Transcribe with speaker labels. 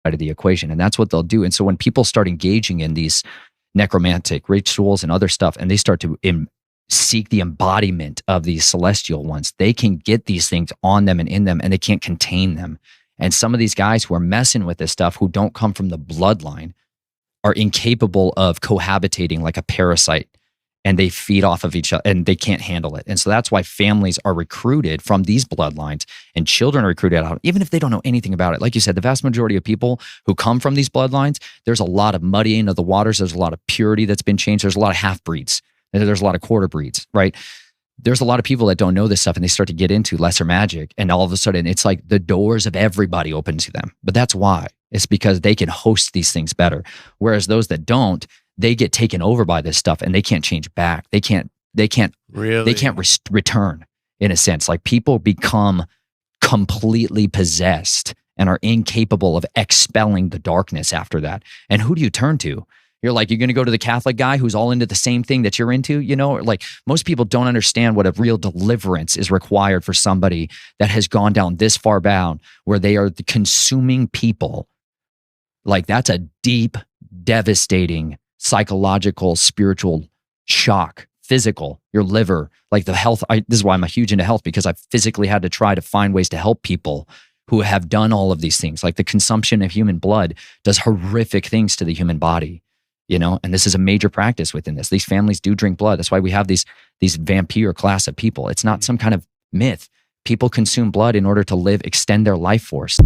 Speaker 1: of the equation. And that's what they'll do. And so when people start engaging in these necromantic rituals and other stuff, and they start to seek the embodiment of these celestial ones, they can get these things on them and in them, and they can't contain them. And some of these guys who are messing with this stuff, who don't come from the bloodline, are incapable of cohabitating like a parasite, and they feed off of each other and they can't handle it. And so that's why families are recruited from these bloodlines, and children are recruited out, even if they don't know anything about it. Like you said, the vast majority of people who come from these bloodlines, there's a lot of muddying of the waters. There's a lot of purity that's been changed. There's a lot of half-breeds. There's a lot of quarter breeds, right? There's a lot of people that don't know this stuff, and they start to get into lesser magic, and all of a sudden it's like the doors of everybody open to them. But that's why. It's because they can host these things better. Whereas those that don't, they get taken over by this stuff, and they can't change back. They can't return, in a sense. Like, people become completely possessed and are incapable of expelling the darkness after that. And who do you turn to? You're going to go to the Catholic guy who's all into the same thing that you're into, Like, most people don't understand what a real deliverance is required for somebody that has gone down this far down, where they are consuming people. Like, that's a deep, devastating psychological, spiritual shock, physical, your liver, like the health. This is why I'm huge into health, because I've physically had to try to find ways to help people who have done all of these things. Like, the consumption of human blood does horrific things to the human body. And this is a major practice within this. These families do drink blood. That's why we have these vampire class of people. It's not some kind of myth. People consume blood in order to extend their life force.